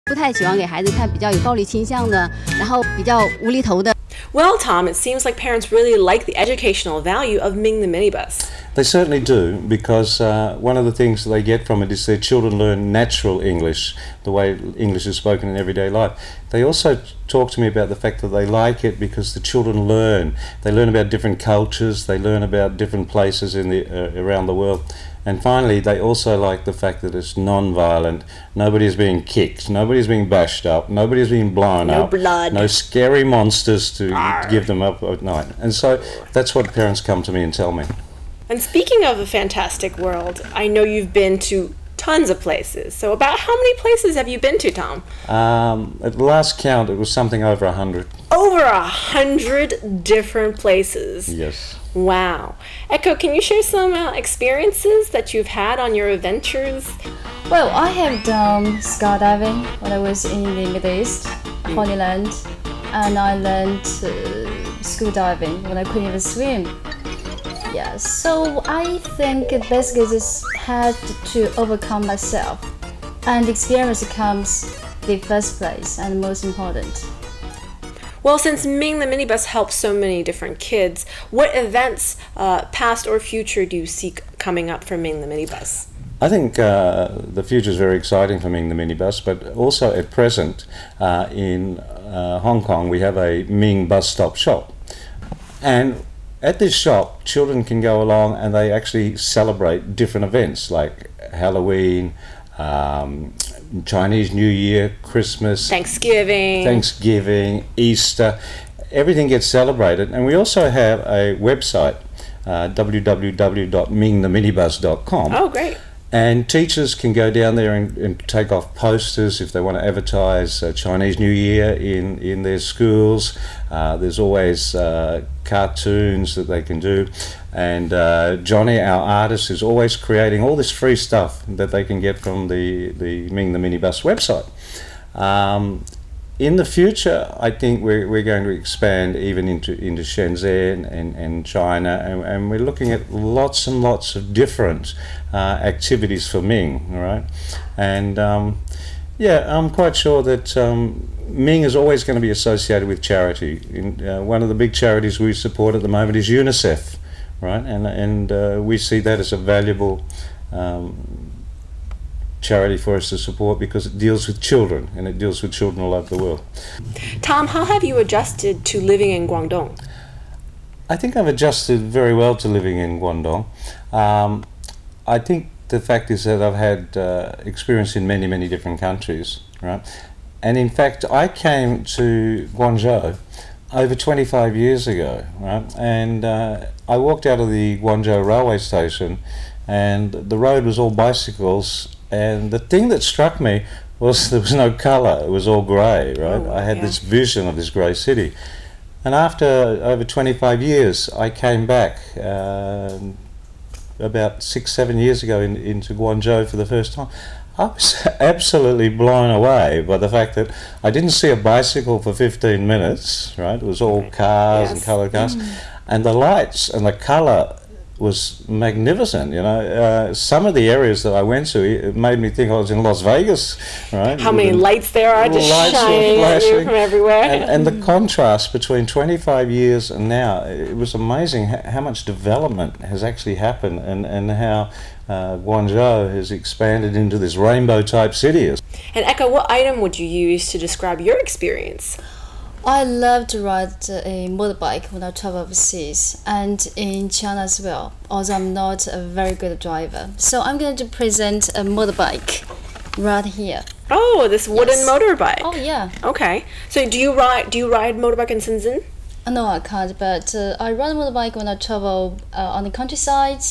不太喜欢给孩子看比较有暴力倾向的，然后比较无厘头的。Well, Tom, it seems like parents really like the educational value of Ming the minibus. They certainly do, because one of the things they get from it is their children learn natural English, the way English is spoken in everyday life. They also talk to me about the fact that they like it because the children learn. They learn about different cultures, they learn about different places in around the world. And finally, they also like the fact that it's non-violent. Nobody's being kicked, nobody's being bashed up, nobody's being blown up. No blood. No scary monsters to give them up at night. And so that's what parents come to me and tell me. And speaking of a fantastic world, I know you've been to tons of places. So about how many places have you been to, Tom? At the last count, it was something over 100. Over 100 different places. Yes. Wow. Echo, can you share some experiences that you've had on your adventures? Well, I have done skydiving when I was in the Middle East, Holy Land, and I learned scuba diving when I couldn't even swim. Yeah, so I think basically just had to overcome myself, and experience comes the first place and most important. Well, since Ming the minibus helps so many different kids, what events, past or future, do you see coming up for Ming the minibus? I think the future is very exciting for Ming the minibus, but also at present in Hong Kong we have a Ming bus stop shop, and at this shop children can go along and they actually celebrate different events like Halloween, Chinese New Year, Christmas, Thanksgiving, Easter. Everything gets celebrated, and we also have a website, www.mingtheminibus.com. Oh, great. And teachers can go down there and take off posters if they want to advertise Chinese New Year in their schools. There's always cartoons that they can do. And Johnny, our artist, is always creating all this free stuff that they can get from the Ming the Minibus website. In the future, I think we're going to expand even into Shenzhen and China, and we're looking at lots and lots of different activities for Ming, right? And yeah, I'm quite sure that Ming is always going to be associated with charity. One of the big charities we support at the moment is UNICEF, right? And we see that as a valuable charity for us to support because it deals with children, and it deals with children all over the world. Tom, how have you adjusted to living in Guangdong? I think I've adjusted very well to living in Guangdong. I think the fact is that I've had experience in many, many different countries, right? And in fact, I came to Guangzhou over 25 years ago, right? And I walked out of the Guangzhou railway station, and the road was all bicycles. And the thing that struck me was there was no colour, it was all grey, right? Oh, I had this vision of this grey city. And after over 25 years, I came back about 6-7 years ago into Guangzhou for the first time. I was absolutely blown away by the fact that I didn't see a bicycle for 15 minutes, right? It was all cars and coloured cars. And the lights and the colour was magnificent, you know. Some of the areas that I went to, it made me think I was in Las Vegas, right? How many lights there are just shining at you from everywhere. And the contrast between 25 years and now, it was amazing how much development has actually happened, and how Guangzhou has expanded into this rainbow type city. And Echo, what item would you use to describe your experience? I love to ride a motorbike when I travel overseas and in China as well, although I'm not a very good driver. So I'm going to present a motorbike right here. Oh, this wooden motorbike. Oh yeah. Okay. So do you ride motorbike in Shenzhen? No, I can't, but I ride a motorbike when I travel on the countryside,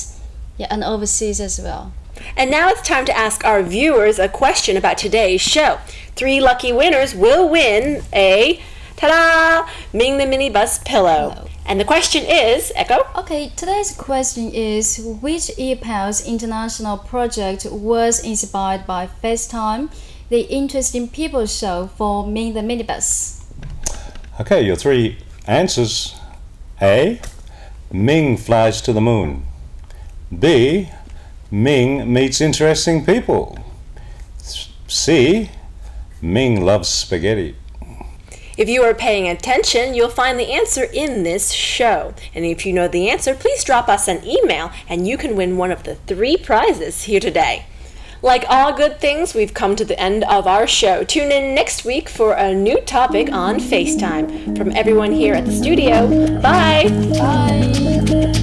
yeah, and overseas as well. And now it's time to ask our viewers a question about today's show. 3 lucky winners will win a ta-da! Ming the Minibus pillow. And the question is, Echo? Okay, today's question is, which ePals international project was inspired by FaceTime, the Interesting People show for Ming the Minibus? Okay, your 3 answers. A. Ming flies to the moon. B. Ming meets interesting people. C. Ming loves spaghetti. If you are paying attention, you'll find the answer in this show. And if you know the answer, please drop us an email and you can win one of the 3 prizes here today. Like all good things, we've come to the end of our show. Tune in next week for a new topic on FaceTime. From everyone here at the studio, bye! Bye!